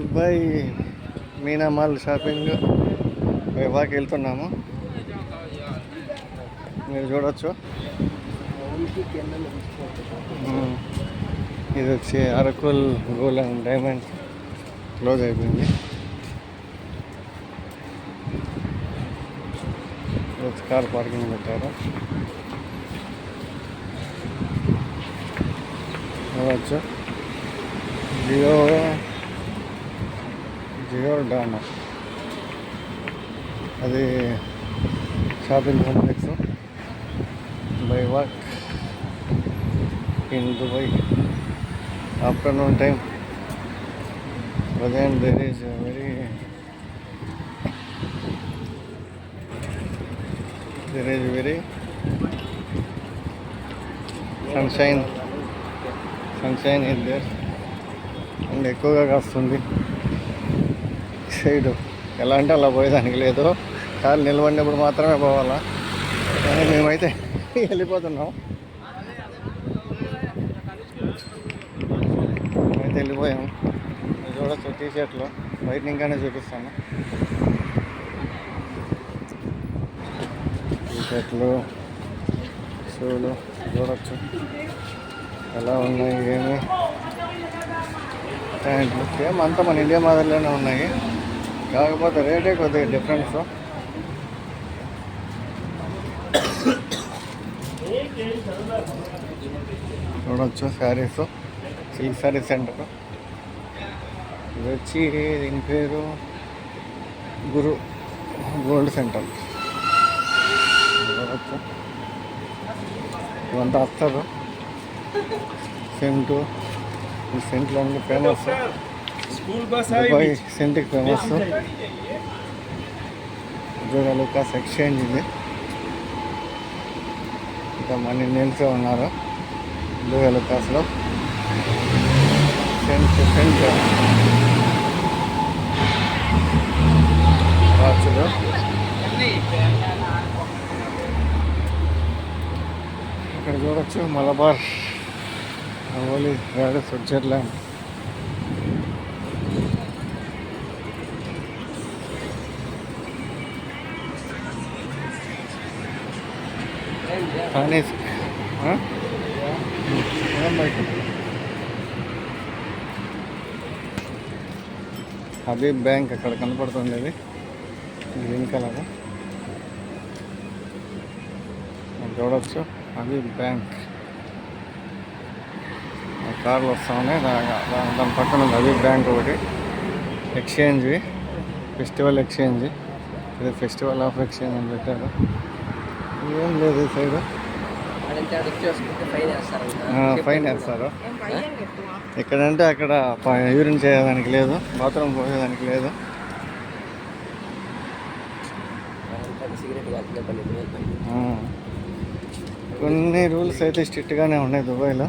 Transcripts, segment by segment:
Dubai Meena mall shopping వైవాకి వెళ్తున్నాము. మీరు చూడొచ్చు. ఇది వచ్చి అరకుల్ గోల్డ్ అండ్ డైమండ్ క్లోజ్ అయిపోయింది. కార్ పార్కింగ్ పెట్టారు. చూడవచ్చు. జియో డానా అది shopping complex by walk in Dubai. Afternoon time present there is very sunshine is there and ఎక్కువగా కాస్తుంది. సైడ్ ఎలా అంటే అలా పోయేదానికి లేదు, కారు నిలబడినప్పుడు మాత్రమే పోవాలా. కానీ మేమైతే వెళ్ళిపోతున్నాం. మేమైతే వెళ్ళిపోయాము. చూడొచ్చు టీషర్ట్లు బయట ఇంకానే చూపిస్తాను. టీషర్ట్లు షూలు చూడొచ్చు ఎలా ఉన్నాయి. ఏమి ప్యాంట్లు సేమ్ అంతా మన ఇండియా మాదిరిలోనే ఉన్నాయి, కాకపోతే రేటే కొద్దిగా డిఫరెన్స్. చూడవచ్చు శారీస్, సిల్క్ శారీ సెంటర్. ఇది వచ్చి దీని పేరు గురు గోల్డ్ సెంటర్. చూడవచ్చు ఇవంతా వస్తారు. సెంటు, ఈ సెంట్లు అన్నీ ఫేమస్. దుబాయ్ సెంట్కి ఫేమస్. జోగా లుకాస్ ఎక్స్చేంజ్ ఇది. ఇంకా మన ఇండియన్సే ఉన్నారు జోగా లుకాస్లో. సెంట్ వాచ్లు. ఇక్కడ చూడొచ్చు మలబార్ ఓలీ రాడ్ స్విట్జర్లాండ్. హబీబ్ బ్యాంక్ అక్కడ కనపడుతుంది, అది గ్రీన్ కలర్. చూడవచ్చు హబీబ్ బ్యాంక్. కార్లు వస్తూ ఉన్నాయి. దాని పక్కన హబీబ్ బ్యాంక్ ఒకటి. Exchange, festival exchange. ఇది ఫెస్టివల్ ఆఫ్ ఎక్స్చేంజ్ అని పెట్టారు. ఏం లేదు ఈ సైడ్. ఫైన్ వేస్తారు. ఎక్కడంటే అక్కడ యూరిన్ చేయడానికి లేదు, బాత్రూమ్ పోయేదానికి లేదు. కొన్ని రూల్స్ అయితే స్ట్రిక్ట్గానే ఉన్నాయి దుబాయ్లో.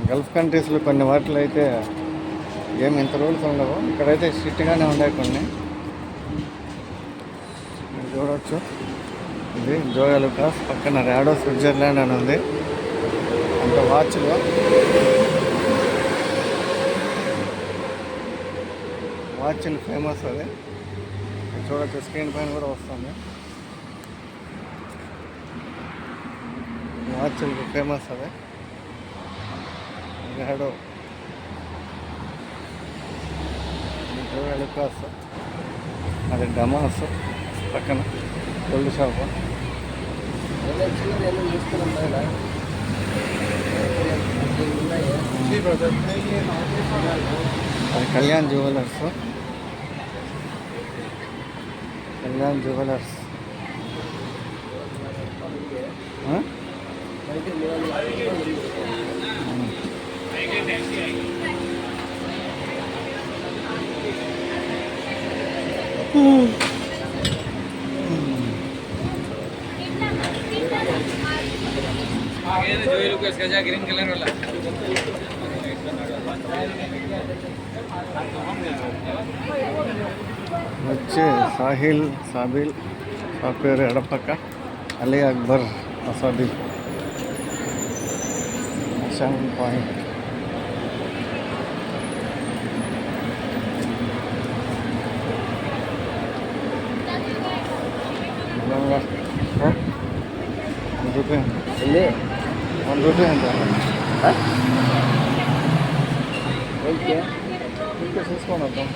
గల్ఫ్ కంట్రీస్లో కొన్ని వాటిలో అయితే ఏమి ఇంత రూల్స్ ఉండవు, ఇక్కడైతే స్ట్రిక్ట్గానే ఉన్నాయి కొన్ని. మీరు చూడవచ్చు. ఇది జోగా లుకాస్ పక్కన రాడో స్విట్జర్లాండ్ అని ఉంది. అంత వాచ్లు ఫేమస్. అది చూడవచ్చు, స్క్రీన్ పైన కూడా వస్తుంది. వాచ్లు ఫేమస్. అదే రాడో జోగా లుకాస్. అది డమాస్ పక్కన గోల్డ్ షాప్. అది కళ్యాణ్ జ్యువెలర్స్. ग्रीन कलर वाला వచ్చి సాబిల్ సాఫ్ట్వేర్ ఎడపక్క అలీ అక్బర్ అసాబి పాయింట్. దుడ్డు ఎంత చూసుకొని వద్దాం.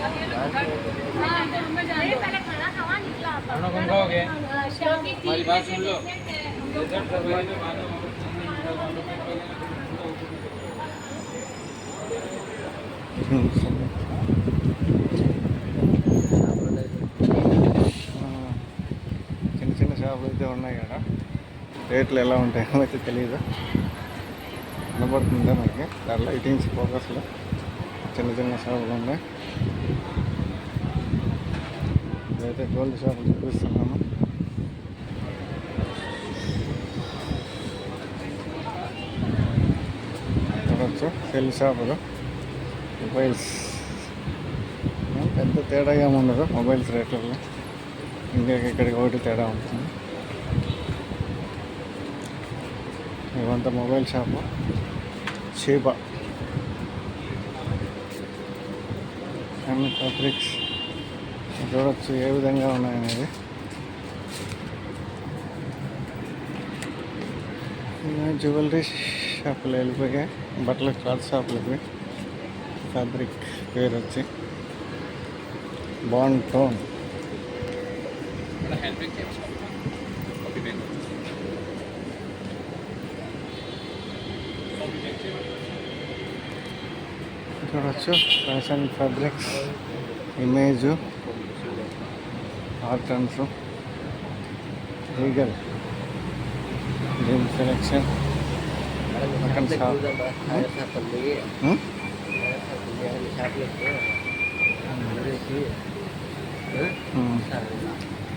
చిన్న చిన్న షాపులు అయితే ఉన్నాయి కదా, రేట్లు ఎలా ఉంటాయో అయితే తెలియదు. కనబడుతుందా మనకి లైటింగ్స్ ఫోకస్లో చిన్న చిన్న షాపులు ఉన్నాయి. ఇదైతే గోల్డ్ షాపులు చూపిస్తున్నాము. చూడవచ్చు సెల్ షాపులు, మొబైల్స్ పెద్ద తేడా ఏముండదు. మొబైల్స్ రేట్లలో ఇండియాకి ఇక్కడికి ఒకటి తేడా ఉంటుంది. ఇవంతా మొబైల్ షాపు. షేబా అన్ని ఫ్యాబ్రిక్స్ చూడవచ్చు ఏ విధంగా ఉన్నాయనేది. జ్యువెలరీ షాపులు వెళ్ళిపోయాయి. బట్టల క్లాత్ షాపులకి ఫ్యాబ్రిక్ పేరు వచ్చి బాన్ టోన్. చూడవచ్చు ఫ్యాషన్ ఫ్యాబ్రిక్స్, ఇమేజ్, ఆర్టన్స్, లీగల్, జిమ్ సెలెక్షన్.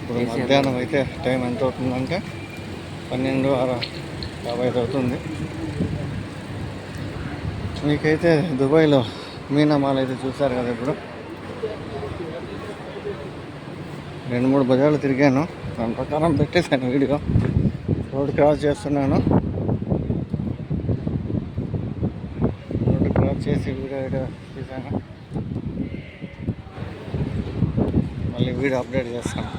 ఇప్పుడు మధ్యాహ్నం అయితే టైం ఎంత అవుతుందంటే 12:55 అవుతుంది. మీకైతే దుబాయ్లో మీనా మాల్ అయితే చూసారు కదా. ఇప్పుడు 2-3 బజార్లు తిరిగాను, దాని ప్రకారం పెట్టేశాను వీడియో. రోడ్ క్రాస్ చేస్తున్నాను, రోడ్ క్రాస్ చేసి వీడియో తీసాను. మళ్ళీ వీడియో అప్డేట్ చేస్తాను.